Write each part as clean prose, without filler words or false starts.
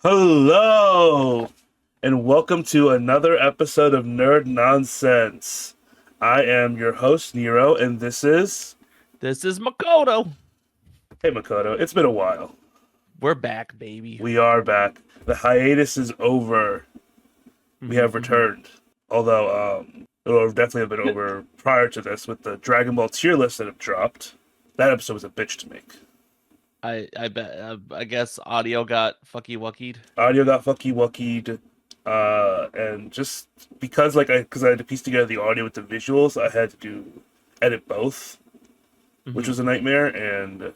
Hello, and welcome to another episode of Nerd Nonsense. I am your host, Nero, and this is. This is Makoto. Hey, Makoto. It's been a while. We're back, baby. We are back. The hiatus is over. We have Hmm. returned. Although, it would definitely have been over prior to this with the Dragon Ball tier list that have dropped. That episode was a bitch to make. I bet. I guess audio got fucky wuckied. Audio got fucky wuckied. And just because I had to piece together the audio with the visuals, I had to edit both, which Hmm. was a nightmare. And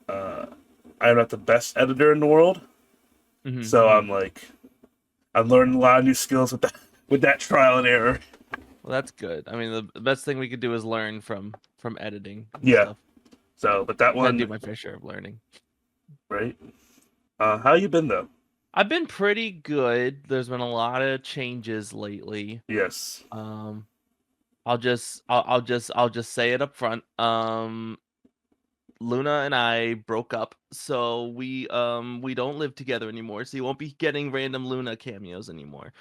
uh, I'm not the best editor in the world, so Hmm. I'm learning a lot of new skills with that trial and error. Well, that's good. I mean, the best thing we could do is learn from editing and Yeah. stuff. So, but that I do one, my fair share of learning. right? How you been though? I've been pretty good. There's been a lot of changes lately. Yes. Um, I'll just say it up front. Luna and I broke up, so we don't live together anymore. So you won't be getting random Luna cameos anymore.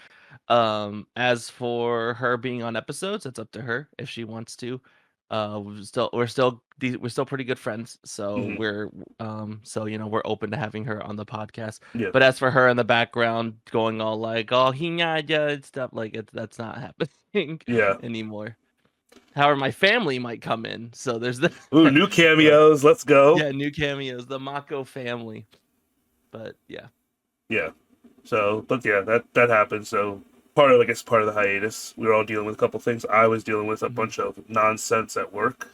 As for her being on episodes, it's up to her if she wants to. We're still pretty good friends, so Hmm. we're open to having her on the podcast. Yeah. But as for her in the background going all like oh hinya and stuff like that's not happening Yeah. anymore. However, my family might come in, so there's that. Ooh, new But cameos. Let's go. yeah, new cameos, the Mako family. But yeah. Yeah. So, but yeah, that happened. So I guess part of the hiatus, we were all dealing with a couple things. I was dealing with a Mhm. bunch of nonsense at work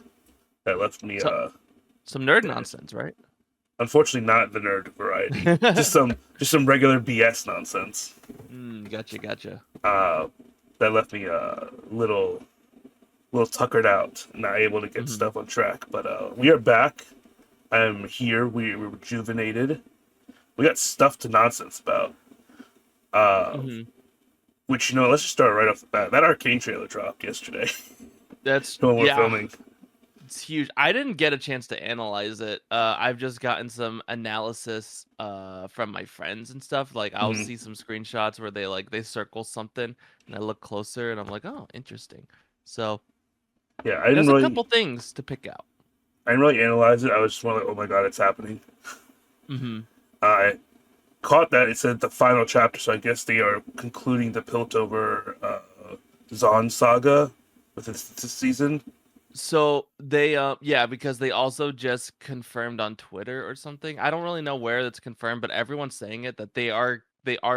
that left me So some nerd dead. nonsense, right? Unfortunately, not the nerd variety. Just some regular BS nonsense. Gotcha. Uh, that left me little tuckered out, not able to get Hmm. stuff on track. But we are back. I'm here. We're rejuvenated. We got stuff to nonsense about. Uh, Hmm. which let's just start right off the bat. That arcane trailer dropped yesterday That's when we're yeah, filming. it's huge. I didn't get a chance to analyze it. I've just gotten some analysis from my friends and stuff. Like I'll Hmm. see some screenshots where they circle something and I look closer and I'm like, oh, interesting. So Yeah, there's a couple things to pick out. I didn't really analyze it. I was just more like, oh my god, it's happening. Hmm. I caught that it said the final chapter, so I guess they are concluding the Piltover Zon saga with this season. So they yeah, because they also just confirmed on Twitter or something. I don't really know where that's confirmed, but everyone's saying it that they are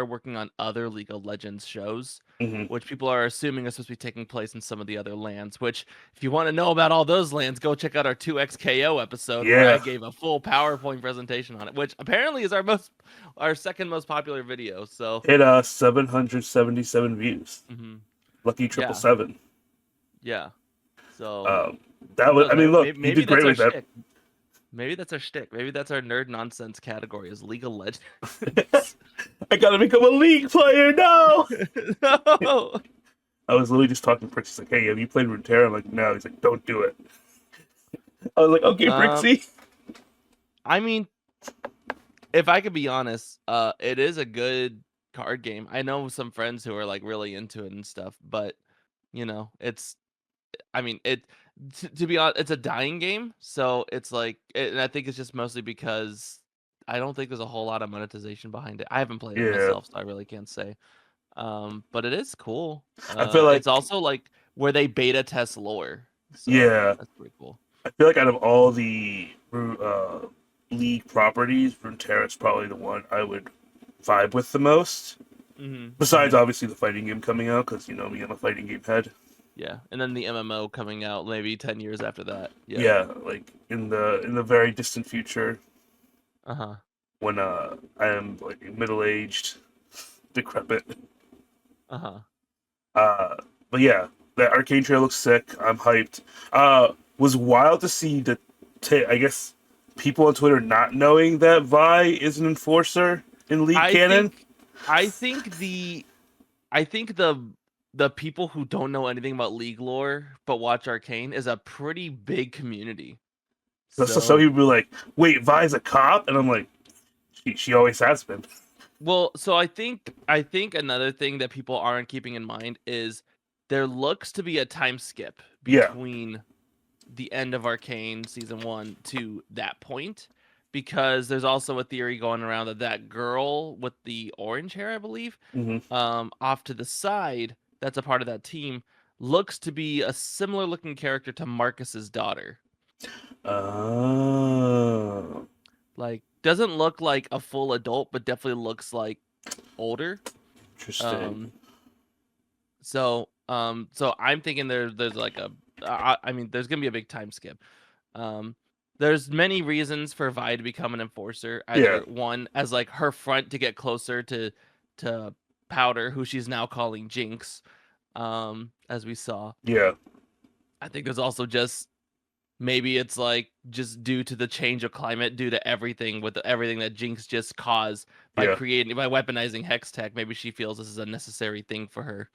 working on other League of Legends shows, Hmm. which people are assuming are supposed to be taking place in some of the other lands, which if you want to know about all those lands, go check out our 2XKO episode where I Yeah, gave a full PowerPoint presentation on it, which apparently is our second most popular video. So, hit 777 views. mhm, Lucky triple yeah, seven. yeah. So Um, that who was. knows? I mean, look, Maybe, you maybe did that's great our with that. shtick. Maybe that's our shtick. Maybe that's our nerd nonsense category is League of Legends. I gotta become a league player. No. No. I was literally just talking to Prixie. Like, hey, have you played Runeterra? I'm like, no. He's like, don't do it. I was like, okay, Um, Prixie. I mean, if I could be honest, it is a good card game. I know some friends who are like really into it and stuff, but it's. I mean, to be honest, it's a dying game, so it's like, and I think it's just mostly because I don't think there's a whole lot of monetization behind it. I haven't played it Yeah, myself, so I really can't say. But it is cool. I feel It's like also like where they beta test lore, so yeah, that's pretty cool. I feel like out of all the league properties, Runeterra is probably the one I would vibe with the most. Hmm. Besides, Hmm. obviously, the fighting game coming out because you know me, I'm a fighting game head. Yeah, and then the MMO coming out maybe 10 years after that. Yeah. Yeah, like in the very distant future Uh huh. when I am like middle aged, decrepit. Uh huh. Uh, but yeah, that arcane trail looks sick. I'm hyped. Was wild to see I guess people on Twitter not knowing that Vi is an enforcer in League I Canon. think, I think the, I think the people who don't know anything about League lore but watch Arcane is a pretty big community. So some So people be like, "Wait, Vi's a cop," and I'm like, "She always has been." Well, so I think another thing that people aren't keeping in mind is there looks to be a time skip Yeah. between the end of Arcane season 1 to that point, because there's also a theory going around that that girl with the orange hair, I believe, Hmm. off to the side, that's a part of that team, looks to be a similar looking character to Marcus's daughter. Oh, Like, doesn't look like a full adult, but definitely looks like older. interesting. Um, so I'm thinking there's like a, I mean, there's gonna be a big time skip. Um, there's many reasons for Vi to become an enforcer. Yeah. Either one as like her front to get closer to Powder, who she's now calling Jinx, as we saw. Yeah. I think there's also just maybe it's like just due to the change of climate, due to everything with everything that Jinx just caused by Yeah. creating by weaponizing Hex Tech. Maybe she feels this is a necessary thing for her.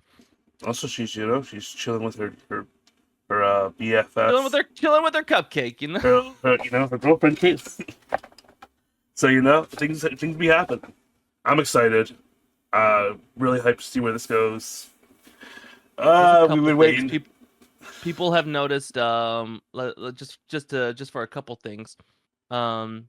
Also, she's chilling with her Chilling with BFF, her, chilling with her cupcake, you know. her girlfriend Kate. So things be happening. I'm excited. Really hyped to see where this goes. There's a We've couple been things waiting. people have noticed. Just for a couple things. Um,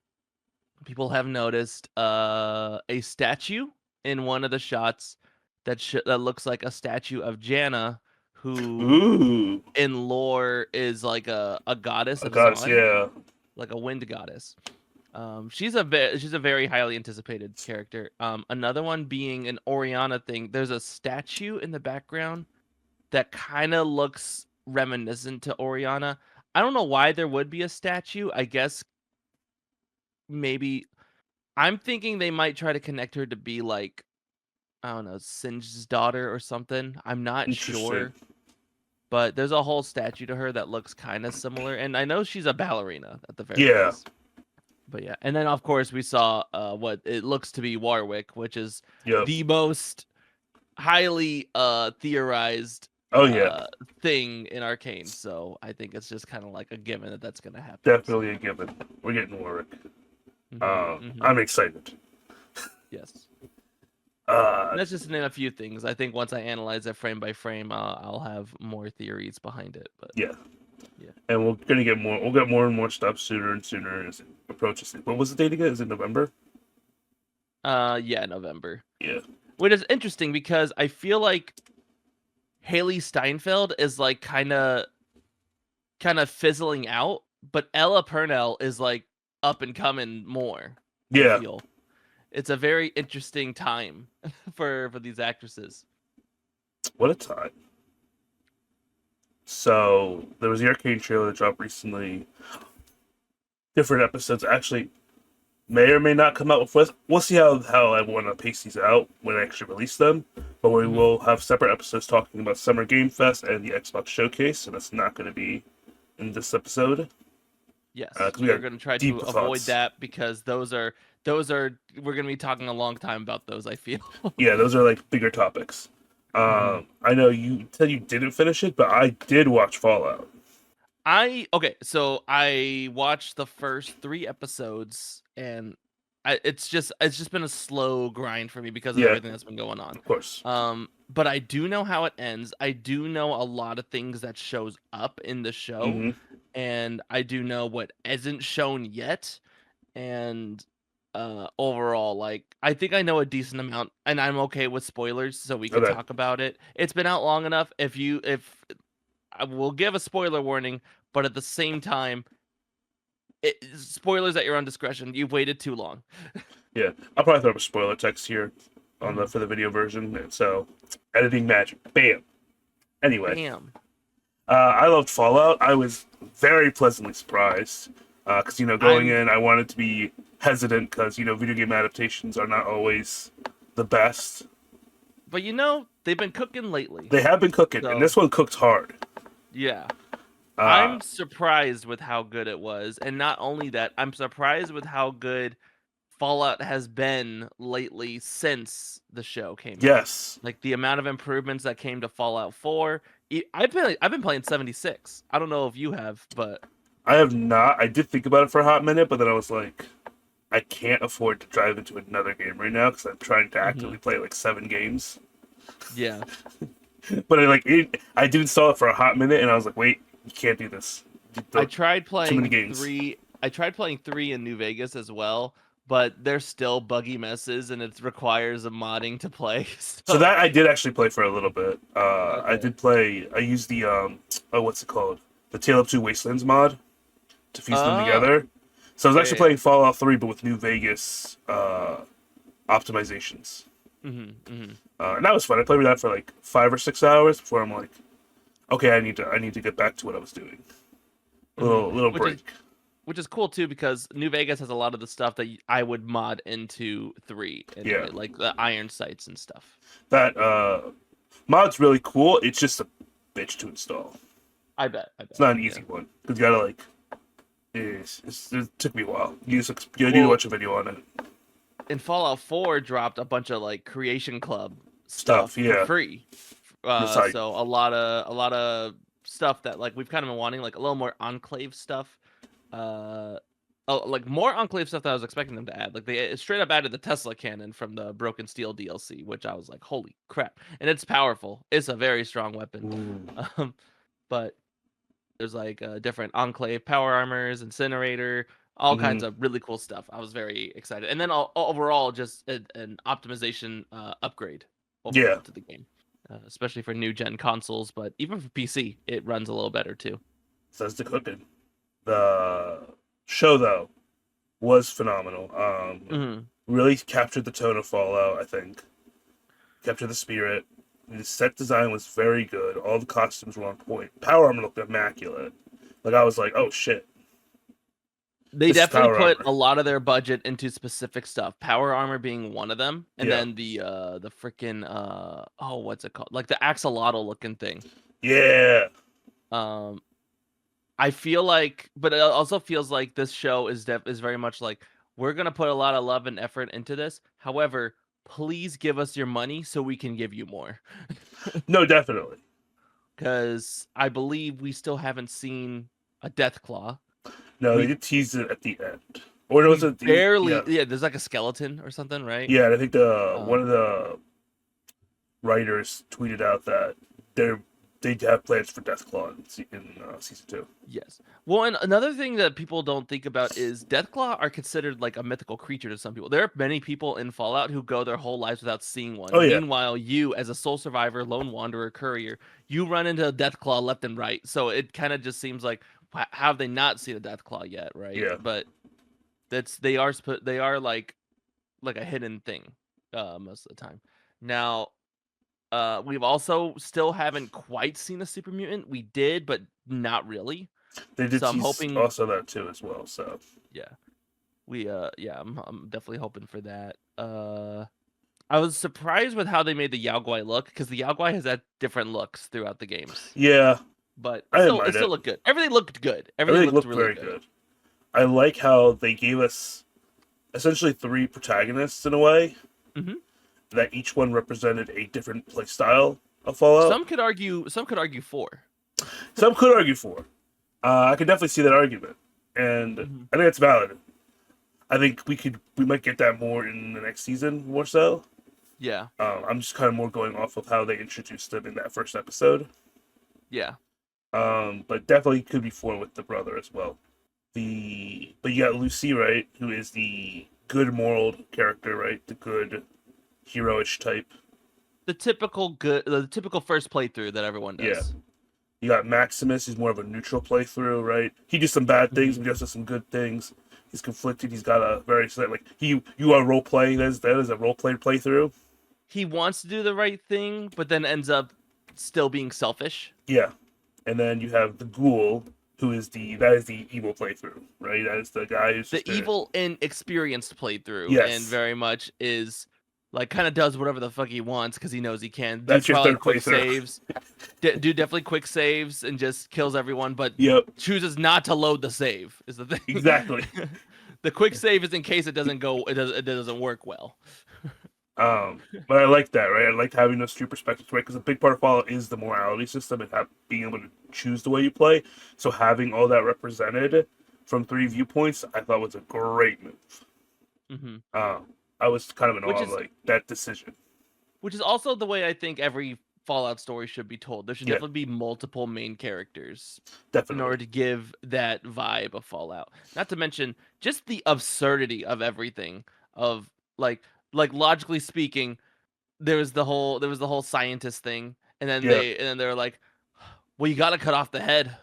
People have noticed a statue in one of the shots that looks like a statue of Janna, who Ooh, in lore is like a goddess a of goddess, Zon, yeah, like a wind goddess. She's a very highly anticipated character. Another one being an Oriana thing. There's a statue in the background that kind of looks reminiscent to Oriana. I don't know why there would be a statue. I guess maybe I'm thinking they might try to connect her to be like, I don't know, Singe's daughter or something. I'm not interesting. sure, but there's a whole statue to her that looks kind of similar, and I know she's a ballerina at the very Yeah, least. But yeah, and then of course we saw what it looks to be Warwick, which is yep. the most highly theorized Oh yeah, uh thing in Arcane. So I think it's just kind of like a given that that's gonna happen. So definitely a given. We're getting Warwick. hmm I'm excited. yes. Uh, And that's just to name a few things. I think once I analyze it frame by frame, I'll have more theories behind it. But yeah, yeah, and we're gonna get more. We'll get more and more stuff sooner and sooner as it approaches. What was the date again? Is it November? yeah, November, Yeah, which is interesting because I feel like Haley Steinfeld is like kind of fizzling out, but Ella Purnell is like up and coming more. I yeah. feel it's a very interesting time for these actresses. What a time. So there was the Arcane trailer that dropped recently. Different episodes actually may or may not come out with. We'll see how I want to pace these out when I actually release them. But we hmm will have separate episodes talking about Summer Game Fest and the Xbox Showcase, and that's not going to be in this episode Yes, because we we are got going to try to deep avoid thoughts. that because those are we're going to be talking a long time about those. I feel. Yeah, those are like bigger topics. hmm I know you said you didn't finish it, but I did watch Fallout. Okay, so I watched the first 3 episodes, and it's just been a slow grind for me because of Yeah, everything that's been going on. of course. But I do know how it ends. I do know a lot of things that shows up in the show, Hmm. and I do know what isn't shown yet. And overall, like I think I know a decent amount, and I'm okay with spoilers, so we can Okay. talk about it. It's been out long enough. If I will give a spoiler warning, but at the same time, spoilers at your own discretion. You've waited too long. Yeah, I'll probably throw up a spoiler text here on the Mhm. for the video version. And so, editing magic, bam. Anyway, Bam. I loved Fallout. I was very pleasantly surprised because going I'm, in, I wanted to be hesitant because video game adaptations are not always the best. but they've been cooking lately. They have been cooking, and So this one cooked hard. yeah, Uh, I'm surprised with how good it was, and not only that, I'm surprised with how good Fallout has been lately since the show came out. yes, Like the amount of improvements that came to Fallout 4. I've been playing 76. I don't know if you have, but I have not. I did think about it for a hot minute, but then I was like, I can't afford to drive into another game right now because I'm trying to Hmm. actively play like 7 games. Yeah. But I did install it for a hot minute, and I was like, wait, you can't do this. I The- tried Too many playing games. three. I tried playing three in New Vegas as well, but they're still buggy messes, and it requires a modding to play. So So that I did actually play for a little bit. I okay. did play. I used the oh, what's it called? The Tale of Two Wastelands mod to fuse them Oh, together. So I was yeah, actually yeah, playing Fallout 3, but with New Vegas optimizations. yeah. Hmm. And that was fun. I played with that for like 5 or 6 hours before I'm like, okay, I need to get back to what I was doing. Hmm. Little Which is break. which is cool too because New Vegas has a lot of the stuff that I would mod into three Yeah, anyway, like the iron sights and stuff. that mod's really cool. It's just a bitch to install. I bet. I It's bet. not an Yeah. easy one because you gotta like. It took me a while. You need to Well, watch a video on it. and Fallout 4 dropped a bunch of like Creation Club Stuff, stuff for yeah. free. It's like, So a lot of stuff that like we've kind of been wanting, like a little more Enclave stuff. Uh, like more Enclave stuff than I was expecting them to add. Like they straight up added the Tesla cannon from the Broken Steel DLC, which I was like, holy crap! And it's powerful. It's a very strong weapon. ooh. Um, but there's like different Enclave power armors, incinerator, all Hmm. kinds of really cool stuff. I was very excited, and then overall just an optimization upgrade Yeah, overall to the game, especially for new gen consoles. But even for PC, it runs a little better too. says the cooking. The show though was phenomenal. Hmm. Really captured the tone of Fallout. I think captured the spirit. The set design was very good. All the costumes were on point. Power armor looked immaculate. Like I was like, oh shit, They this is definitely power put armor. a lot of their budget into specific stuff. Power armor being one of them, and Yeah, then the freaking oh, what's it called? Like the axolotl looking thing. yeah. Um, I feel like, but it also feels like this show is very much like we're gonna put a lot of love and effort into this. However, please give us your money so we can give you more, No, definitely. because I believe we still haven't seen a death claw. No, they We did tease it at the end. Or was we it the barely, yeah. yeah. There's like a skeleton or something, right? Yeah, and I think the one Um, of the writers tweeted out that they're they have plans for Deathclaw in season 2. Yes. Well, and another thing that people don't think about is Deathclaw are considered like a mythical creature to some people. There are many people in Fallout who go their whole lives without seeing Oh one. yeah, Meanwhile, you, as a sole survivor, lone wanderer, courier, you run into a Deathclaw left and right. So it kind of just seems like, have they not seen a Deathclaw yet, right? yeah. But they are like a hidden thing most of the time. Now, we've also still haven't quite seen a super mutant. We did, but not really. They did So I'm tease hoping, also that too as well. So yeah, yeah, I'm definitely hoping for that. I was surprised with how they made the Yao Guai look because the Yao Guai has had different looks throughout the games, yeah, but I didn't it mind still it. looked good. Everything looked good. Everything Everything looked looked really very good. good. I like how they gave us essentially 3 protagonists in a way Hmm. that each one represented a different play style of Fallout. Some could argue for. Some could argue for. I could definitely see that argument, and Hmm. I think it's valid. I think we might get that more in the next season, more so. Yeah, I'm just kind of more going off of how they introduced them in that first episode. yeah. But definitely could be for with the brother as well. But you got Lucy, right, who is the good moral character, right, the good heroish type. The typical first playthrough that everyone Yeah. does. You got Maximus, he's more of a neutral playthrough, right? He does some bad things, Hmm. but he also does some good things. He's conflicted. He's got a very like you are role playing. That is a role play playthrough. He wants to do the right thing, but then ends up still being selfish. Yeah, and then you have the ghoul, who is the evil playthrough, right? That is the guy who's The just there. evil and experienced playthrough, and Yes, very much is like kind of does whatever the fuck he wants because he knows he can. Do that's your probably third quick playthrough. saves, do definitely quick saves, and just kills everyone, but Yep, chooses not to load the save. Is the thing. exactly. The quick save is in case it doesn't go. It doesn't work well. But I like that, right? I like having those 2 perspectives, right? Because a big part of Fallout is the morality system and being able to choose the way you play. So having all that represented from 3 viewpoints, I thought was a great move. hmm I was kind of in Which awe of is like that decision. which is also the way I think every Fallout story should be told. There should Yeah, definitely be multiple main characters in definitely. order to give that vibe of Fallout. Not to mention just the absurdity of everything. Of like logically speaking, there was the whole scientist thing, Yeah, and then they were like, well, you got to cut off the head.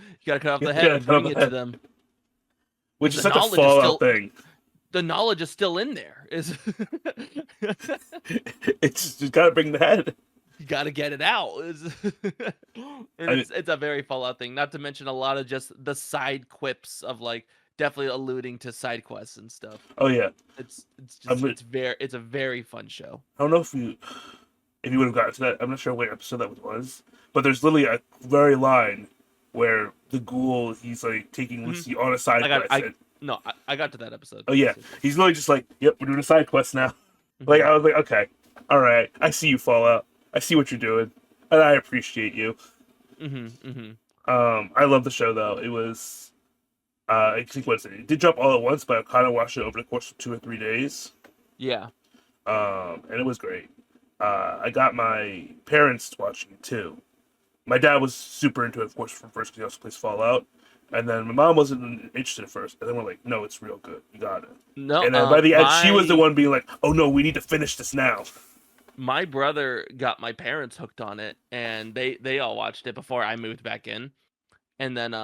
You got to cut off the head yeah, and cut off bring the it to head, them which because is such a Fallout thing. the knowledge is still in there. Is It's just gotta bring the head. you got to get it out. And I mean, it's a very Fallout thing. Not to mention a lot of just the side quips of like definitely alluding to side quests and stuff. oh yeah, It's I'm, just it's a very fun show. I don't know if you would have gotten to that. I'm not sure what episode that was, but there's literally a very line where the ghoul he's like taking Mhm. Lucy on a side I got quest. I no I got to that episode. Oh yeah, he's literally just like, "Yep, we're doing a side quest now." Like Mhm. I was like, "Okay, all right, I see you, Fallout. I see what you're doing, and I appreciate you." Mhm. Mhm. I love the show though. It was, I think what is it? It did drop all at once, but I kind of watched it over the course of 2 or 3 days. Yeah. And it was great. I got my parents watching it too. My dad was super into it, of course, from first because he also plays Fallout. And then my mom wasn't interested at first, and then we're like, "No, it's real good. You got it." No, And then by the end, she was the my one being like, "Oh no, we need to finish this now." my brother got my parents hooked on it, and they all watched it before I moved back in, and then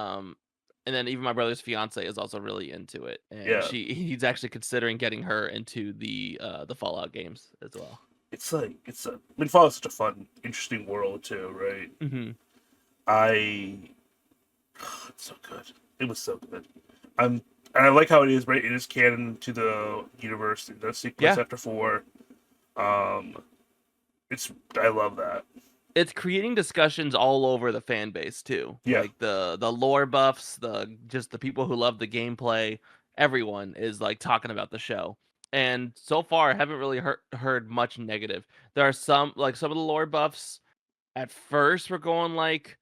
even my brother's fiance is also really into it, and Yeah, he's actually considering getting her into the Fallout games as well. it's like it's a. I mean, Fallout's such a fun, interesting world too, right? Hmm I. It's so good. It was so good. And I like how it is, right? It is canon to the universe. It does take place Yeah, after 4. Um, it's I love that. it's creating discussions all over the fan base too. Yeah, Like the lore buffs, the people who love the gameplay, everyone is like talking about the show. And so far, I haven't really heard much negative. There are some of the lore buffs at first were going like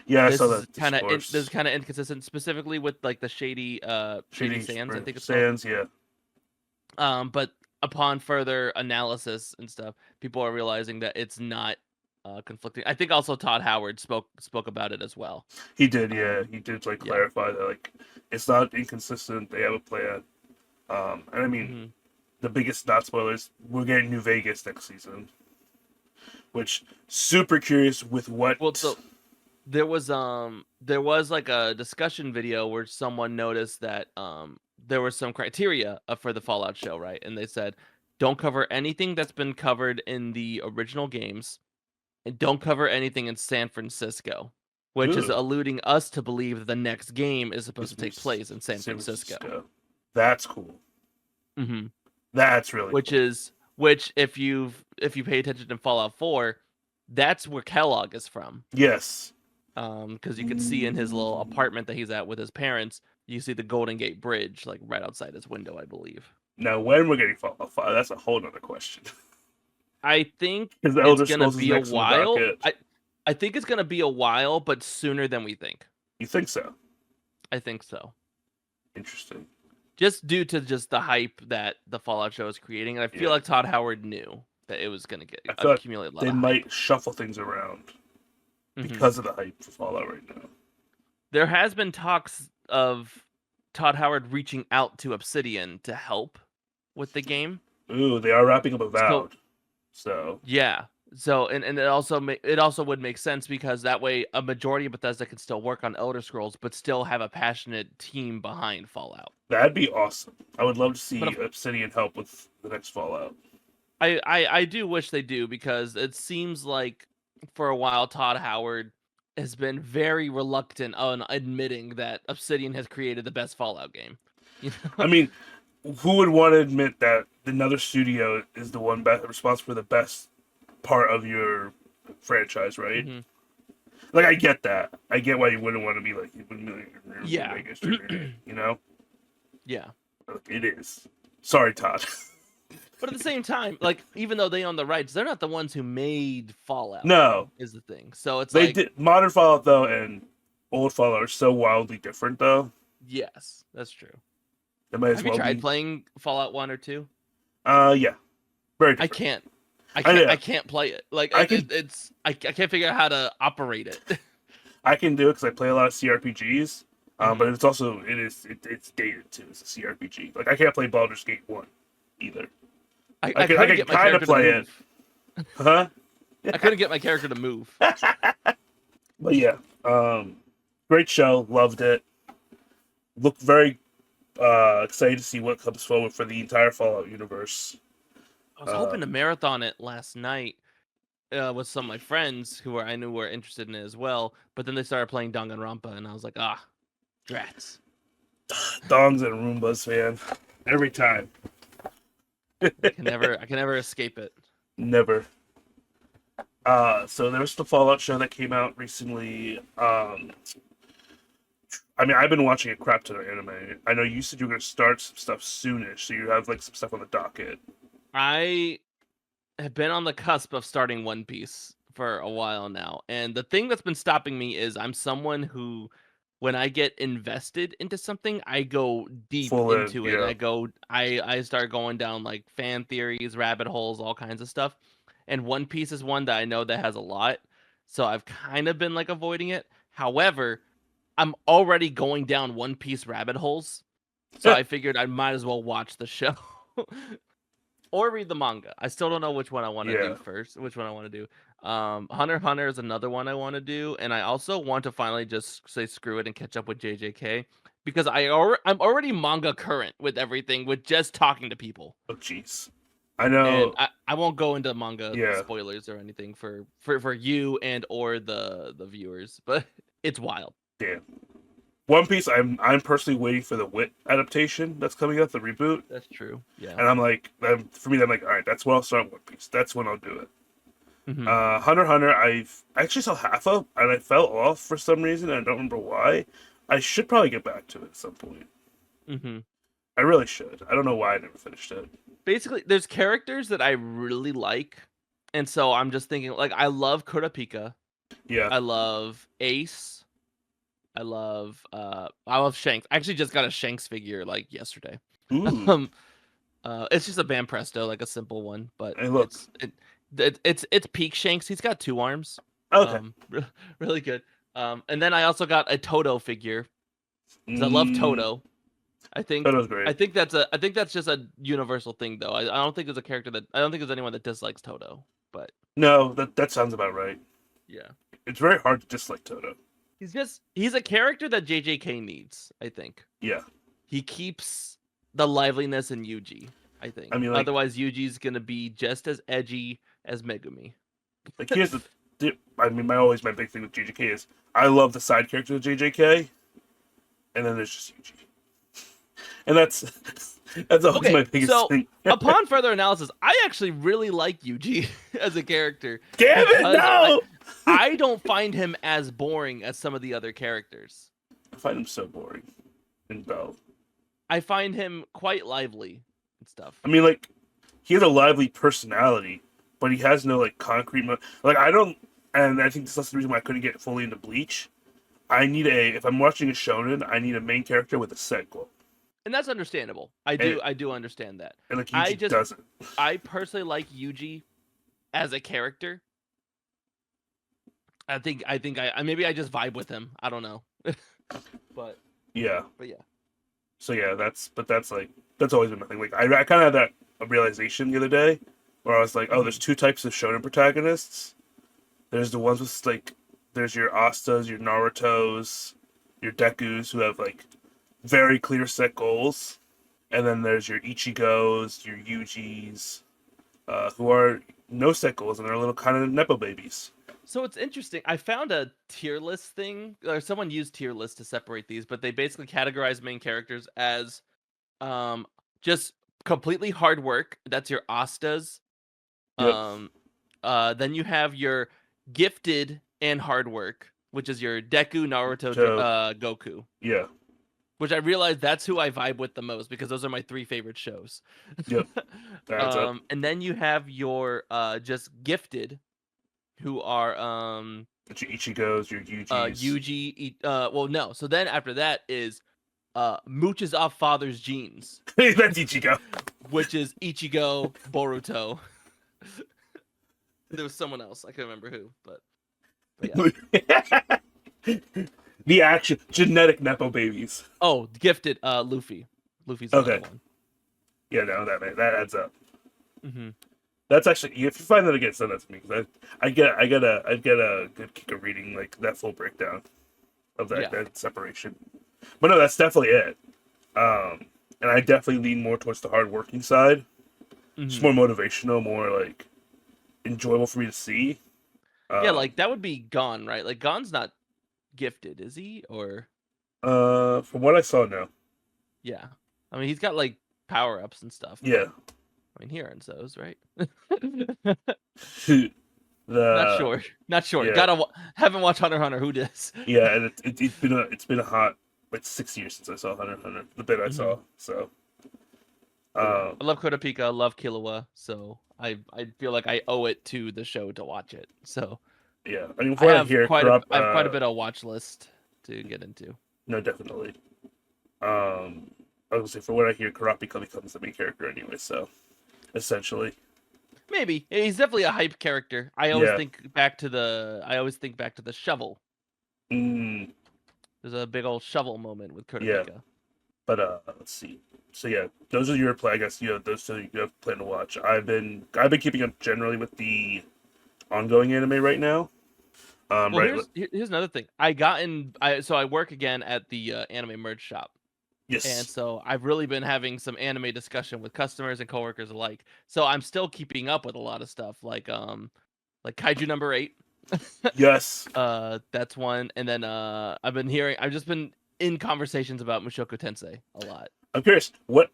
yeah. I saw that this is discourse. kind of inconsistent, specifically with like the shady Shady sands, I think it's called. Sands, yeah. But upon further analysis and stuff, people are realizing that it's not conflicting. I think also Todd Howard spoke about it as well. He did, yeah. Um, He did like yeah. clarify that like it's not inconsistent. They have a plan. And I mean, hmm the biggest not spoilers, we're getting New Vegas next season, which super curious with what. Well, so there was like a discussion video where someone noticed that there were some criteria for the Fallout show, right? And they said don't cover anything that's been covered in the original games and don't cover anything in San Francisco, which is Ooh, alluding us to believe that the next game is supposed it's to take place in San San Francisco. Francisco. That's cool. hmm That's really Which cool. is if you pay attention to Fallout 4, that's where Kellogg is from. Yes. Because you can see in his little apartment that he's at with his parents, you see the Golden Gate Bridge like right outside his window, I believe. Now, when we're getting Fallout 5, that's a whole nother question. I think Because the it's Elder gonna Scrolls is be a next on the while. docket. I think it's gonna be a while, but sooner than we think. You think so? I think so. Interesting. Just due to just the hype that the Fallout show is creating, and I feel Yeah. like Todd Howard knew that it was gonna get I feel like accumulate a lot they of hype. might shuffle things around hmm because of the hype for Fallout right now. There has been talks of Todd Howard reaching out to Obsidian to help with the game. Ooh, they are wrapping up So Avowed. So, yeah. So and it also would make sense because that way a majority of Bethesda can still work on Elder Scrolls, but still have a passionate team behind Fallout. that'd be awesome. I would love to But see Obsidian help with the next Fallout. I do wish they do because it seems like for a while Todd Howard has been very reluctant on admitting that Obsidian has created the best Fallout game. You I know? mean, who would want to admit that another studio is the one responsible for the best part of your franchise, right? hmm Like, I get that. I get why you wouldn't want to be like, you wouldn't Yeah. make you know? Yeah. Like, it is. Sorry, Todd. But at the same time, like even though they own the rights, they're not the ones who made Fallout No, is the thing. So it's they like, did. Modern Fallout though and old Fallout are so wildly different though. yes, that's true. It might as Have you well tried be. playing Fallout 1 or 2? Yeah, very I different. can't. I Yeah, can't play it. Like I can I can't figure out how to operate it. I can do it because I play a lot of CRPGs. But Mhm. it's also it's dated too. It's a CRPG. Like I can't play Baldur's Gate 1 either. I I couldn't can get my kind of character to play it, move. huh? I couldn't get my character to move. But yeah, great show. Loved it. Look very excited to see what comes forward for the entire Fallout universe. I was Uh, hoping to marathon it last night with some of my friends I knew were interested in it as well. But then they started playing Danganronpa, and I was like, ah, drats. Dongs and Roombas, man. Every time. I can never escape it. Never. So there was the Fallout show that came out recently. I mean, I've been watching a crap ton of anime. I know you said you were gonna start some stuff soonish, so you have like some stuff on the docket. I have been on the cusp of starting One Piece for a while now. And the thing that's been stopping me is I'm someone who, when I get invested into something, I go deep Full in, into it. And yeah. I start going down like fan theories, rabbit holes, all kinds of stuff. And One Piece is one that I know that has a lot. So I've kind of been like avoiding it. However, I'm already going down One Piece rabbit holes. So Yeah. I figured I might as well watch the show. Or read the manga. I still don't know which one I want to do Yeah. first. Which one I want to do. Hunter x Hunter is another one I want to do, and I also want to finally just say screw it and catch up with JJK because I'm already manga current with everything with just talking to people, Oh, jeez. I and know. I won't go into manga Yeah. spoilers or anything for you and or the viewers, but it's wild. Damn. One Piece. I'm personally waiting for the Wit adaptation that's coming out, the reboot, That's true. Yeah. and for me, I'm like, all right, that's when I'll start One Piece. That's when I'll do it. Hmm. Hunter x Hunter, I actually saw half of, and I fell off for some reason. And I don't remember why. I should probably get back to it at some point. Hmm. I really should. I don't know why I never finished it. Basically, there's characters that I really like, and so I'm just thinking like I love Kurapika. Yeah. I love Ace. I love Shanks. I actually just got a Shanks figure like yesterday. Ooh. Um it's just a Bam Presto, like a simple one, but Hey, look. it's peak Shanks. He's got two arms. Okay. Really good. And then I also got a Toto figure because I love Mm, Toto. that was great. I think that's just a universal thing though. I don't think there's a character that I don't think there's anyone that dislikes Toto, but No, that sounds about right. yeah. It's very hard to dislike Toto. He's a character that JJK needs, I think. Yeah. He keeps the liveliness in Yuji, I I think. mean, Otherwise Yuji's going to be just as edgy as Megumi. here's I mean, my big thing with JJK is I love the side characters of JJK, and then there's just Yuji, and that's always Okay, my biggest so thing. upon further analysis, I actually really like Yuji as a character Damn it, because no! I don't find him as boring as some of the other characters. I find him so boring in Bell. I find him quite lively and stuff. I mean, like, he has a lively personality, but he has no like concrete. Like, I don't, and I think that's the reason why I couldn't get fully into Bleach. If I'm watching a shonen, I need a main character with a set goal, And that's understandable. and I do understand that. like I Yuji just doesn't. I personally like Yuji as a character. I maybe I just vibe with him. I don't know. but Yeah. yeah. So yeah, that's always been my thing. Like I kind of had that realization the other day where I was like, oh, Mhm. there's two types of shonen protagonists. There's the ones with like, there's your Astas, your Naruto's, your Deku's who have like very clear set goals, and then there's your Ichigo's, your Yuji's, who are no set goals and they're little kind of nepo babies. So it's interesting. I found a tier list thing, or someone used tier lists to separate these, but they basically categorize main characters as um just completely hard work. That's your Astas. Yep. Um then you have your gifted and hard work, which is your Deku, Naruto, So Goku. yeah, Which I realize that's who I vibe with the most because those are my three favorite shows. yep, that adds up. And then you have your just gifted, who are That's your Ichigo's, your Yuji's. Yuji. Well, no. So then after that is mooches off father's genes, That's Ichigo. which is Ichigo, Boruto. There was someone else, I can't remember who, but yeah. The action genetic nepo babies. Oh, gifted Luffy. Luffy's another Okay, one. yeah, no, that adds up. Mm-hmm. That's actually if you find that again, send that to me because I get a good kick of reading like that full breakdown of Yeah. that separation. But no, that's definitely it. And I definitely lean more towards the hardworking side. It's Mm-hmm. more motivational, more like enjoyable for me to see. Yeah, Um, like that would be Gon, right? Like Gon's not gifted, is he? Or from what I saw, no. yeah. I mean, he's got like power ups and stuff, Yeah. but I mean, here and so's right. Not the sure. Not sure. yeah Haven't watched Hunter x Hunter. Who does? yeah, and it's been a hot like 6 years since I saw Hunter x Hunter. The bit I Mm-hmm. saw, so But yeah, um, I love Kurapika. I love Killua. So I feel like I owe it to the show to watch it. So yeah. I mean, from what I hear, corrupt. I have quite a bit of watch list to get into. No, definitely. I was gonna say, from what I hear, Kurapika becomes the main character anyway. So essentially, Maybe he's definitely a hype character. I always yeah. think back to the shovel. Mm, There's a big old shovel moment with yeah. Kurapika. But let's see. So yeah, those are your play. I guess those two you have plan to watch. I've been keeping up generally with the ongoing anime right now. Well, Right. here's another thing. So I work again at the anime merch shop. And Yes. so I've really been having some anime discussion with customers and coworkers alike. So I'm still keeping up with a lot of stuff like Kaiju number 8. Yes. That's one. And then I've just been in conversations about Mushoku Tensei a lot. I'm curious. What?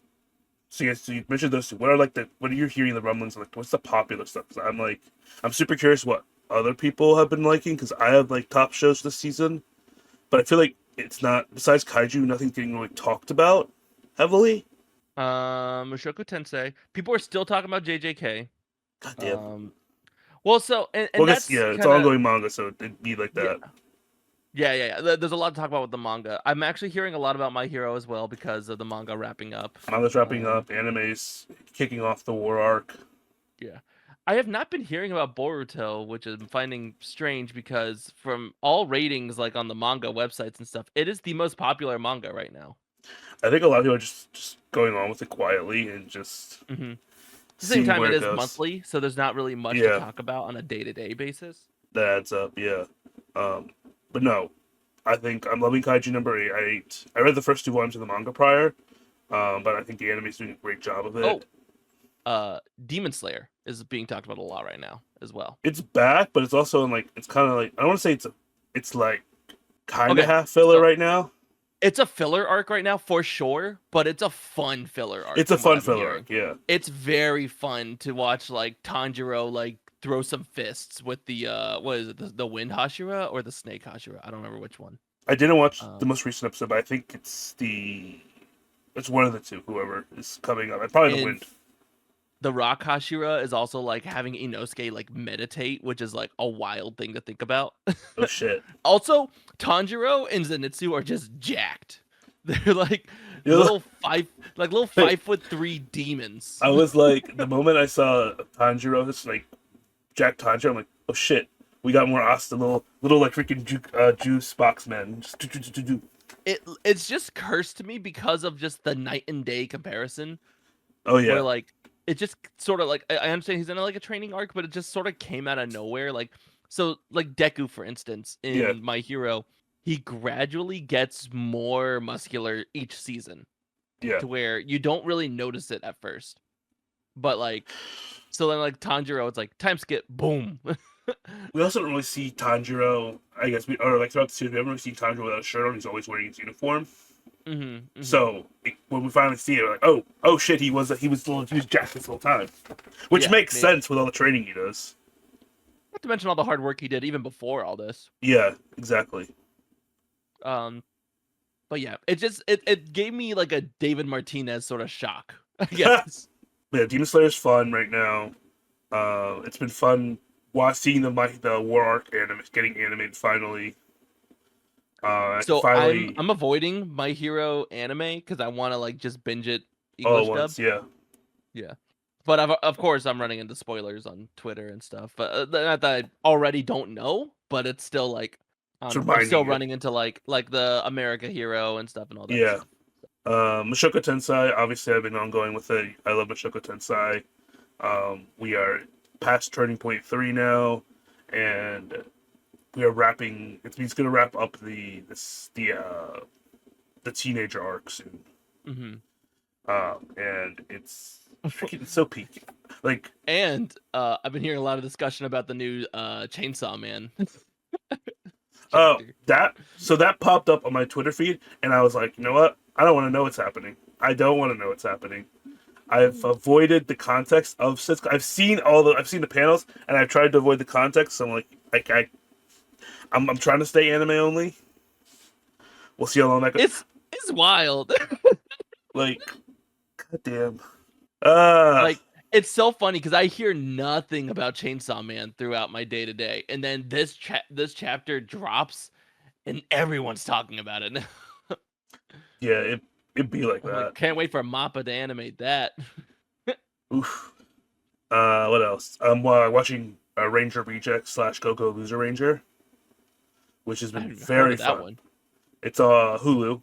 So, yes, so you mentioned those two. What are like what are you hearing the rumblings like? What's the popular stuff? 'Cause I'm super curious what other people have been liking because I have like top shows this season, but I feel like it's not besides Kaiju, nothing's getting really talked about heavily. Mushoku Tensei. People are still talking about JJK. God damn. Well, so Well, and I guess that's yeah, it's kind of ongoing manga, so it'd be like yeah. that. Yeah. There's a lot to talk about with the manga. I'm actually hearing a lot about My Hero as well because of the manga wrapping up. Manga's wrapping Um, up, anime's kicking off the war arc. yeah. I have not been hearing about Boruto, which I'm finding strange because from all ratings like on the manga websites and stuff, it is the most popular manga right now. I think a lot of people are just going on with it quietly and just Mm-hmm. At the same seeing time, where it it is goes. monthly, so there's not really much to Yeah, talk about on a day-to-day basis. that adds up. Yeah. Um, but no, I think I'm loving Kaiju number 8. I read the first two volumes of the manga prior, but I think the anime's doing a great job of Oh, it. Demon Slayer is being talked about a lot right now as well. It's back, but it's also in like it's kind of like I don't want to say it's like kind of Okay, half filler so right now. it's a filler arc right now for sure, but it's a fun filler arc It's a from what fun I've been filler hearing. arc, yeah. It's very fun to watch like Tanjiro like throw some fists with the what is it, the wind Hashira or the snake Hashira? I don't remember which one. I didn't watch the Um most recent episode, but I think it's one of the two. Whoever is coming up, probably the and wind. the rock Hashira is also like having Inosuke like meditate, which is like a wild thing to think about. Oh shit! Also, Tanjiro and Zenitsu are just jacked. They're like You know, little 5'3" demons. I was like, the moment I saw Tanjiro, this like Jack Tanjiro, I'm like, oh shit, we got more Asta, little like freaking juice box man. Just do. It's just cursed to me because of just the night and day comparison Oh where yeah, like it just sort of like I understand he's in like a training arc, but it just sort of came out of nowhere. Like so like Deku, for instance, yeah, in My Hero, he gradually gets more muscular each season yeah. to where you don't really notice it at first. But like so then like Tanjiro, it's like time skip, boom. We also don't really see Tanjiro. I guess or like throughout the series, we haven't really seen Tanjiro without a shirt on. He's always wearing his uniform. Mm-hmm. So when we finally see it, we're like, oh shit, he was Jack this whole time, which Yeah, makes maybe. sense with all the training he does. Not to mention all the hard work he did even before all this. Yeah, exactly. Um, but yeah, it gave me like a David Martinez sort of shock, I guess. Yeah, Demon Slayer's fun right now. It's been fun seeing the War Arc anime getting animated finally. I can So I'm finally I'm avoiding My Hero anime because I want to like just binge it all at English dub. once. Yeah, Yeah. But of course I'm running into spoilers on Twitter and stuff. But not that I already don't know, but it's still like I it's don't know. I'm reminding still you. running into like the America Hero and stuff and all that Yeah. stuff. Mashoka Tensei, obviously, I've been ongoing with it. I love Mashoka Tensei. We are past Turning Point 3 now, and we are wrapping. It's going to wrap up the teenager arc soon. Hmm. And it's freaking so peak. Like, And I've been hearing a lot of discussion about the new Chainsaw Man oh, chapter. that popped up on my Twitter feed, and I was like, you know what? I don't want to know what's happening. I don't want to know what's happening. I've avoided the context of Cisco. I've seen the panels, and I've tried to avoid the context. So I'm I'm trying to stay anime only. We'll see how long that goes. It's wild. Like, goddamn. Uh, Like it's so funny because I hear nothing about Chainsaw Man throughout my day to day, and then this chapter drops, and everyone's talking about it. yeah, it be like I'm like, that. can't wait for Mappa to animate that. Oof. What else? I'm watching Ranger Reject slash Go Loser Ranger, which has I been haven't heard very of that fun. one. It's Hulu. It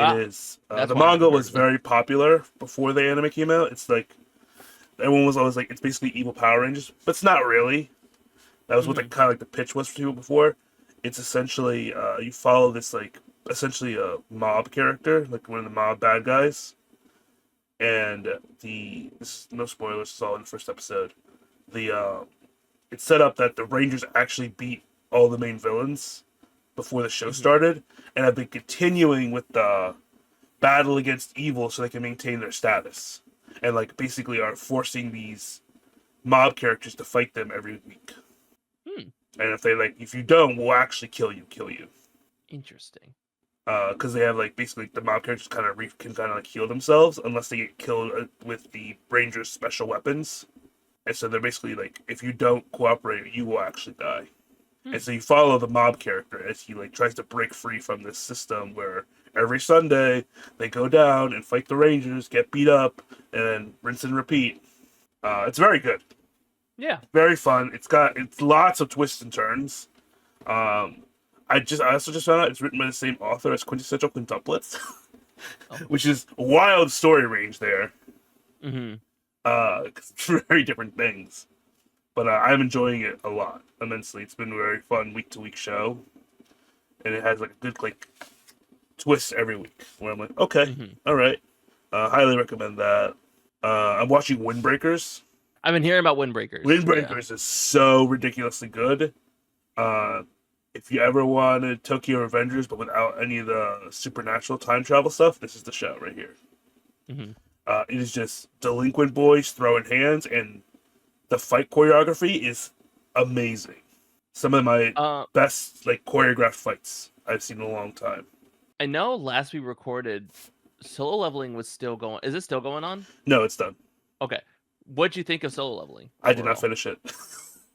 Ah, is that's the why I manga haven't heard was of it. very popular before the anime came out. It's like everyone was always like it's basically evil Power Rangers, but it's not really. That was what the Hmm. kind of like the pitch was for people before. It's essentially you follow this like essentially a mob character, like one of the mob bad guys, and the this is no spoilers. It's all in the first episode. The it's set up that the Rangers actually beat all the main villains before the show Hmm. started, and have been continuing with the battle against evil so they can maintain their status, and like basically are forcing these mob characters to fight them every week. Hmm. And if you don't, we'll actually kill you. Interesting. Because they have like basically the mob characters can kind of like heal themselves unless they get killed with the Rangers' special weapons. And so they're basically like, if you don't cooperate, you will actually die. Hmm. And so you follow the mob character as he like tries to break free from this system where every Sunday they go down and fight the Rangers, get beat up, and then rinse and repeat. It's very good, Yeah. very fun. It's lots of twists and turns. Um, I also just found out it's written by the same author as Quintessential Quintuplets, Oh. which is a wild story range there. Hmm. 'Cause it's very different things. But I'm enjoying it a lot immensely. It's been a very fun week to week show, and it has like a good like twist every week where I'm like, okay, Hmm. all right, highly recommend that. I'm watching Windbreakers. I've been hearing about Windbreakers. Yeah. Windbreakers is so ridiculously good. Uh, if you ever wanted Tokyo Revengers but without any of the supernatural time travel stuff, this is the show right here. Hmm. It is just delinquent boys throwing hands, and the fight choreography is amazing. Some of my Uh, best like choreographed fights I've seen in a long time. I know last we recorded, solo leveling was still going. Is it still going on? No, it's done. Okay. What'd you think of solo leveling I did not overall? finish it,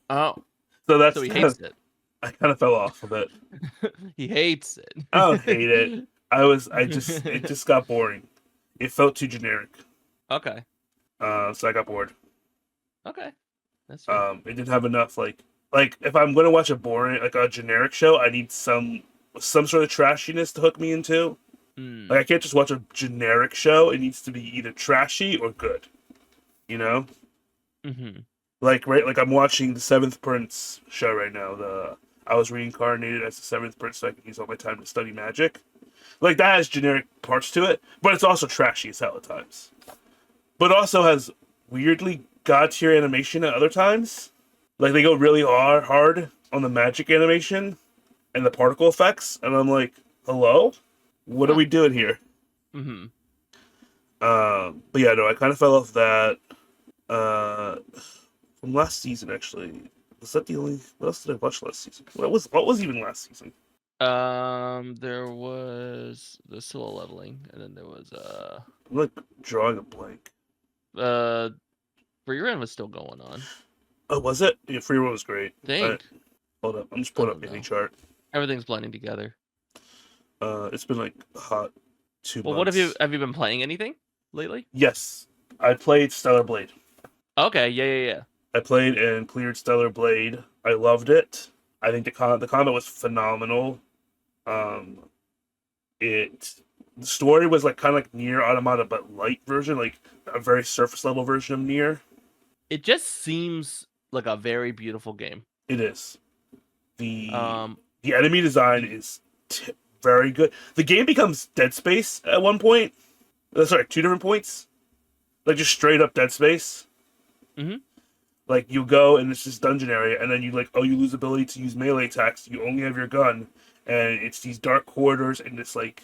Oh, so so that's he kind of hates it. I kind of fell off of it. He hates I don't hate it. it. It just got boring. It felt too generic. Okay. So I got bored. Okay. That's fair. It didn't have enough like if I'm gonna watch a boring like a generic show, I need some sort of trashiness to hook me into. Hmm. Like I can't just watch a generic show. It needs to be either trashy or good. You know, Mm-hmm. like I'm watching the Seventh Prince show right now. I was reincarnated as the Seventh Prince, so I can use all my time to study magic. Like that has generic parts to it, but it's also trashy as hell at times. But also has weirdly god tier animation at other times. Like they go really hard on the magic animation and the particle effects, and I'm like, hello, what are Huh. we doing here? Mm-hmm. But yeah, no, I kind of fell off that uh, from last season. Actually, was that the only? What else did I watch last season? What was even last season? There was the solo leveling, and then there was I'm like drawing a blank. uh Free Run was still going on. Oh, was it? Yeah, Free Will was great. Think. Hold up, I'm just I pulling up don't any know. chart. Everything's blending together. It's been like hot two Well, what have you months. been playing anything lately? Yes, I played Stellar Blade. Okay, yeah. I played and cleared Stellar Blade. I loved it. I think the combat was phenomenal. Um, it the story was like kind of like Nier Automata, but light version, like a very surface level version of Nier. It just seems like a very beautiful game. It is the Um, the enemy design is very good. The game becomes Dead Space at one point. Sorry, two different points. Like just straight up Dead Space. hmm Like you go and it's this dungeon area, and then you like, oh, you lose ability to use melee attacks. You only have your gun, and it's these dark corridors, and it's like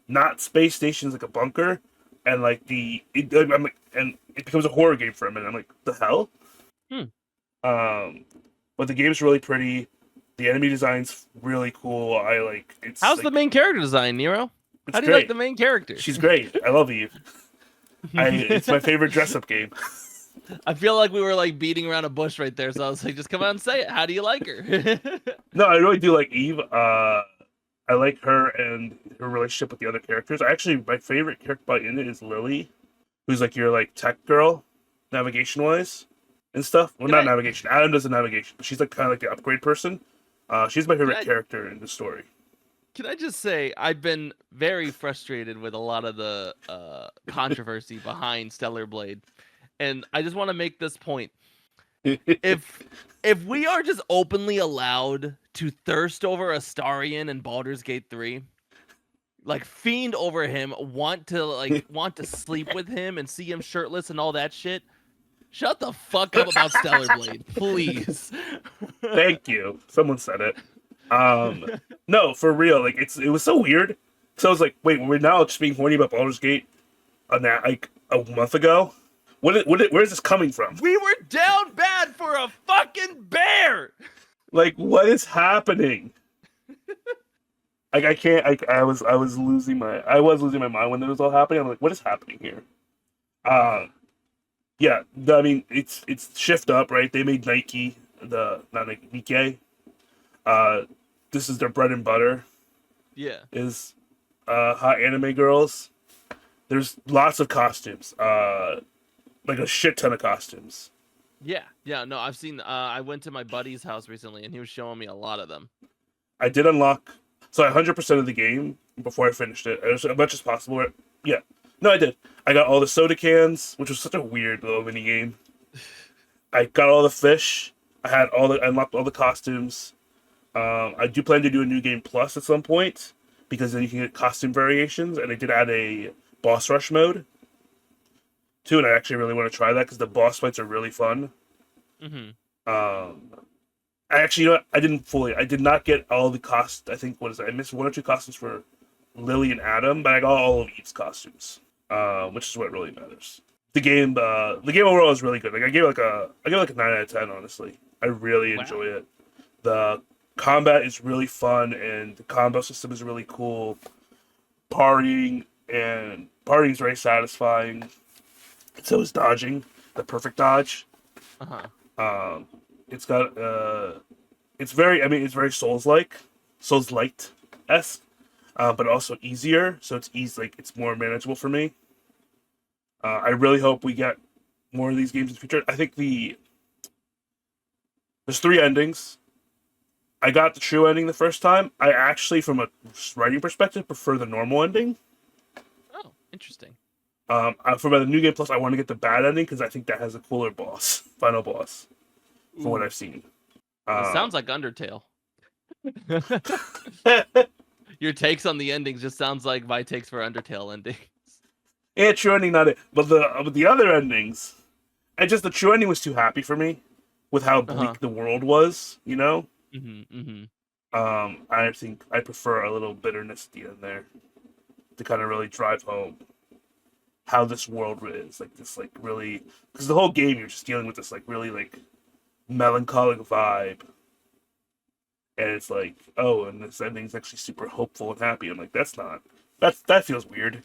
not space stations, like a bunker, and like I'm like, and it becomes a horror game for a minute. I'm like, the hell. hmm. Um, but the game's really pretty. The enemy design's really cool. I like it's How's the like main character design, Nero? it's How do you like great. the main character? She's great. I love Eve. It's my favorite dress up game. I feel like we were like beating around a bush right there, so I was like, just come out and say it. How do you like her? No, I really do like Eve. I like her and her relationship with the other characters. I actually my favorite character in it is Lily, who's like your like tech girl, navigation wise and stuff. Well, Can not I navigation. Adam does the navigation, but she's like kind of like the upgrade person. She's my can favorite I character in the story. can I just say I've been very frustrated with a lot of the controversy behind Stellar Blade, and I just want to make this point. If we are just openly allowed to thirst over Astarion in Baldur's Gate 3, like fiend over him, want to sleep with him and see him shirtless and all that shit, shut the fuck up about Stellar Blade, please. Thank you. Someone said it. Um, no, for real. Like it was so weird. So I was like, wait, we're now just being horny about Baldur's Gate like a month ago. Where is this coming from? We were down bad for a fucking bear. Like, what is happening? Like, I can't. I was losing my mind when it was all happening. I'm like, what is happening here? Uh, yeah. I mean, it's shift up, right? They made Nike the not Nike. Uh, this is their bread and butter. Yeah. Is hot anime girls. There's lots of costumes. Like a shit ton of costumes. Yeah, no, I've seen I went to my buddy's house recently and he was showing me a lot of them. I did unlock, so I 100% of the game before I finished it, as much as possible. Yeah, no, I did. I got all the soda cans, which was such a weird little mini game. I got all the fish. I unlocked all the costumes. I do plan to do a new game plus at some point because then you can get costume variations, and they did add a boss rush mode too, and I actually really want to try that because the boss fights are really fun. Mhm. Um, I actually, you know what? I did not get all the cost. I think what is it? I missed one or two costumes for Lily and Adam, but I got all of Eve's costumes, which is what really matters. The game overall is really good. Like I gave it like a 9 out of 10. Honestly, I really Wow. enjoy it. The combat is really fun, and the combo system is really cool. Partying is very satisfying. So is dodging, the perfect dodge. Uh-huh. Um, it's got it's very, I mean, it's very Souls light esque, but also easier. So it's easy, like it's more manageable for me. I really hope we get more of these games in the future. I think there's three endings. I got the true ending the first time. I actually, from a writing perspective, prefer the normal ending. Oh, interesting. For the new game plus, I want to get the bad ending because I think that has a cooler boss, final boss, from what Ooh, I've seen. it Um, sounds like Undertale. Your takes on the endings just sounds like my takes for Undertale endings. yeah, true ending, not it, but the other endings, and just the true ending was too happy for me, with how Uh-huh. bleak the world was. You know, Mm-hmm. I think I prefer a little bitterness at the end there to kind of really drive home how this world is, like this, like really, because the whole game you're just dealing with this like really like melancholic vibe, and it's like, oh, and this ending's actually super hopeful and happy. I'm like, that feels weird.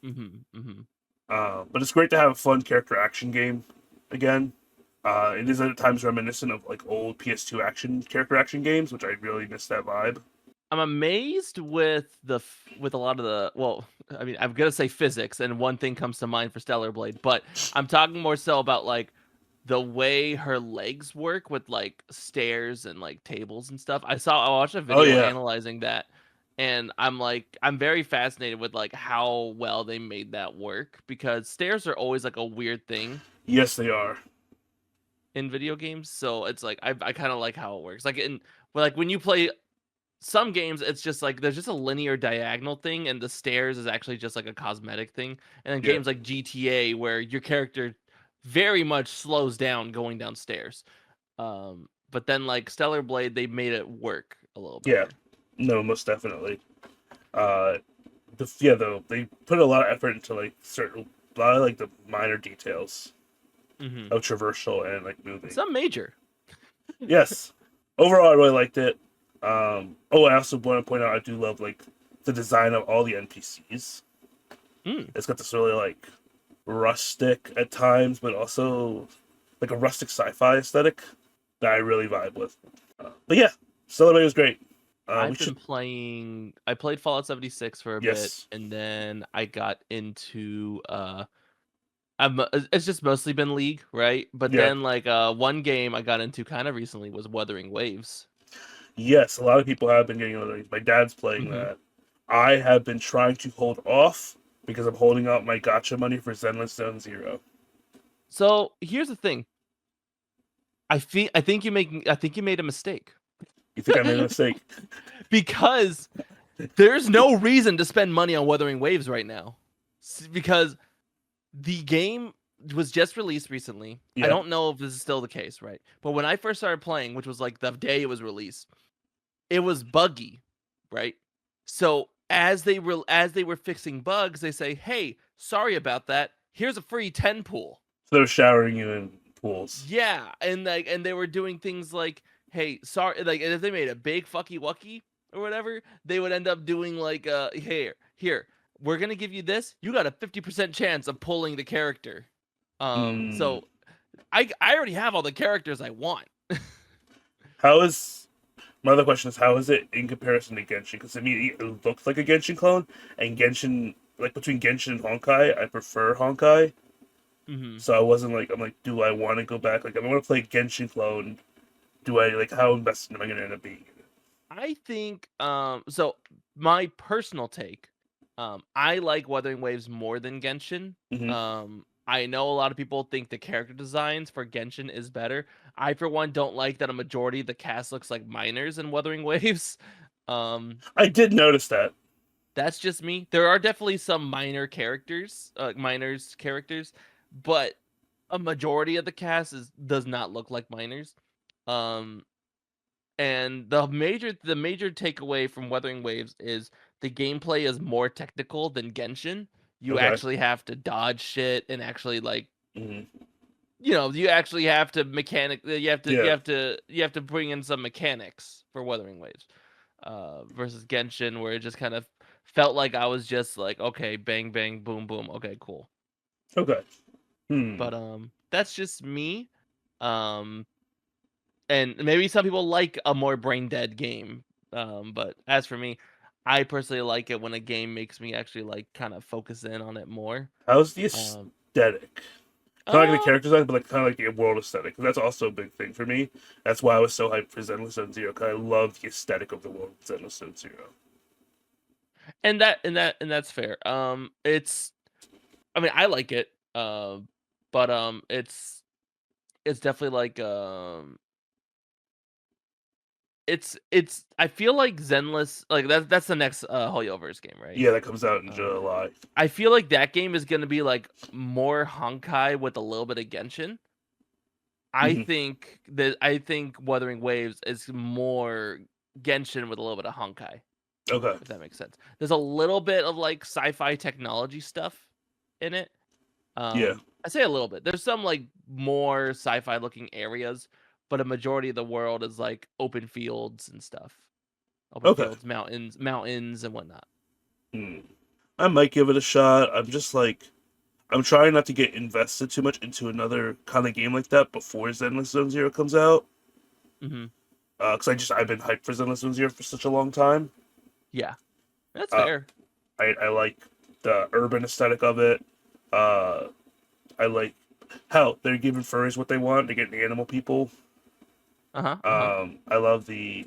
Mm-hmm. Mm-hmm. But it's great to have a fun character action game again. It is at times reminiscent of like old PS2 character action games, which I really miss that vibe. I'm amazed with with a lot of the I mean, I'm gonna say physics, and one thing comes to mind for Stellar Blade, but I'm talking more so about like the way her legs work with like stairs and like tables and stuff. I watched a Oh video yeah, analyzing that, and I'm very fascinated with like how well they made that work because stairs are always like a weird thing yes they are. in video games. So it's like I kind of like how it works. Like when you play some games, it's just like there's just a linear diagonal thing, and the stairs is actually just like a cosmetic thing. And then Yeah, games like GTA, where your character very much slows down going downstairs. But then like Stellar Blade, they made it work a little yeah, better. no, most definitely. Uh, yeah, though they put a lot of effort into like a lot of like the minor details Hmm. of traversal and like moving. Some major. Yes, overall I really liked it. Oh, I also want to point out I do love like the design of all the NPCs. Mm. It's got this really like rustic at times, but also like a rustic sci-fi aesthetic that I really vibe with. But yeah, Celebrate was great. We I've been should, playing. I played Fallout 76 for a bit, yes, and then I got into it's just mostly been League, right? But yeah, then like one game I got into kind of recently was Wuthering Waves. yes. A lot of people have been getting into these. My dad's playing Hmm. that. I have been trying to hold off because I'm holding out my gotcha money for Zenless Zone Zero. So here's the thing. I think you made a mistake. You think I made a mistake? Because there's no reason to spend money on Wuthering Waves right now. Because the game was just released recently. I Yeah, don't know if this is still the case, right? But when I first started playing, which was like the day it was released, it was buggy, right? So as they were fixing bugs, they say, "Hey, sorry about that. Here's a free 10 pool." so they're showering you in pools. Yeah, and they were doing things like, "Hey, sorry," like, and if they made a big fucky wucky or whatever, they would end up doing like, here, we're gonna give you this. You got a 50% chance of pulling the character." Hmm. So I already have all the characters I want. How is My other question is how is it in comparison to Genshin? Because to me, it looks like a Genshin clone, and Genshin, like between Genshin and Honkai, I prefer Honkai. Hmm. So I wasn't like, I'm like, do I want to go back? Like, I'm going to play Genshin clone. Do I like how invested am I going to end up being? I think so my personal take, I like Wuthering Waves more than Genshin. Mm-hmm. I know a lot of people think the character designs for Genshin is better. I for one don't like that a majority of the cast looks like minors in Wuthering Waves. Um I did notice that. that's just me. There are definitely some minors characters, but a majority of the cast does not look like minors. Um And the major takeaway from Wuthering Waves is the gameplay is more technical than Genshin. You Okay. actually have to dodge shit and actually like Mm-hmm. you actually have to Yeah. you have to bring in some mechanics for Wuthering Waves. Versus Genshin where it just kind of felt like I was just like, okay, bang bang boom boom, okay, cool. Okay. Hmm. But that's just me. Um and maybe some people like a more brain dead game. But as for me, I personally like it when a game makes me actually like kind of focus in on it more. How's the Um, aesthetic? Not like the um, character design, but like kind of like the world aesthetic. 'Cause that's also a big thing for me. That's why I was so hyped for Zenless Zone Zero. Because I love the aesthetic of the world of Zenless Zone Zero. and that's fair. It's I mean I like it. But it's definitely like it's I feel like Zenless like that's the next Hoyoverse game, right? Yeah, that comes out in Um, July. I feel like that game is gonna be like more Honkai with a little bit of Genshin. Hmm. I think Wuthering Waves is more Genshin with a little bit of Honkai, Okay. if that makes sense. There's a little bit of like sci-fi technology stuff in it. Yeah. I say a little bit. There's some like more sci-fi looking areas, but a majority of the world is like open fields and stuff. Open Okay. fields, mountains and whatnot. Hmm. I might give it a shot. I'm just like I'm trying not to get invested too much into another kind of game like that before Zenless Zone Zero comes out. Hmm. Because I've been hyped for Zenless Zone Zero for such a long time. Yeah, that's Uh, fair. I like the urban aesthetic of it. Uh, I like hell, they're giving furries what they want. They're getting animal people. Uh huh. Uh huh. I love the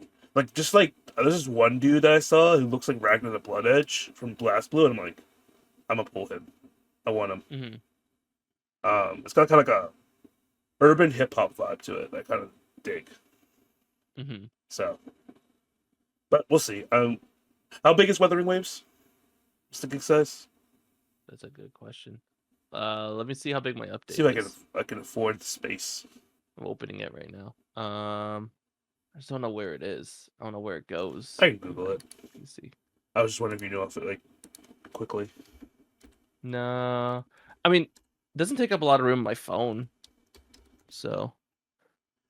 just like there's this one dude that I saw who looks like Ragnar the Blood Edge from Blast Blue, and I'm like, I'm gonna pull him. I want him. Hmm. It's got kind of like a urban hip hop vibe to it. That kind of dig. Hmm. So, but we'll see. How big is Wuthering Waves? What's the gig size? That's a good question. Let me see how big my See update if is. I can afford the space. I'm opening it right now. I just don't know where it is. I don't know where it goes. I can Google it. Let me see. I was just wondering if you knew off it like quickly. No, I mean, it doesn't take up a lot of room on my phone. So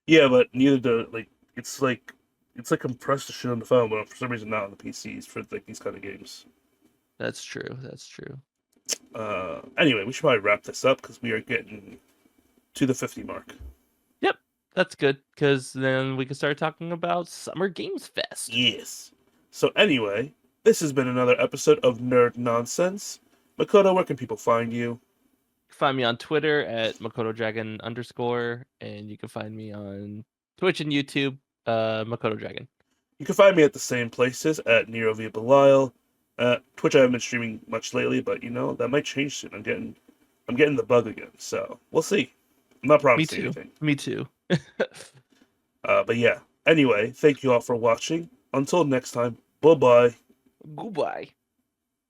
Yeah, but neither do it's like compressed to shit on the phone, but for some reason not on the PCs for like these kind of games. that's true. That's true. Anyway, we should probably wrap this up because we are getting to the 50 mark. Yep, that's good because then we can start talking about Summer Games Fest. Yes. So anyway, this has been another episode of Nerd Nonsense. Makoto, where can people find you? Find me on Twitter at Makoto Dragon _, and you can find me on Twitch and YouTube, Makoto Dragon. You can find me at the same places at Nero via Belial. Twitch I haven't been streaming much lately, but that might change soon. I'm getting the bug again, so we'll see. I'm not Me promising too. anything. Me too. But yeah. Anyway, thank you all for watching. Until next time, bye bye. Goodbye.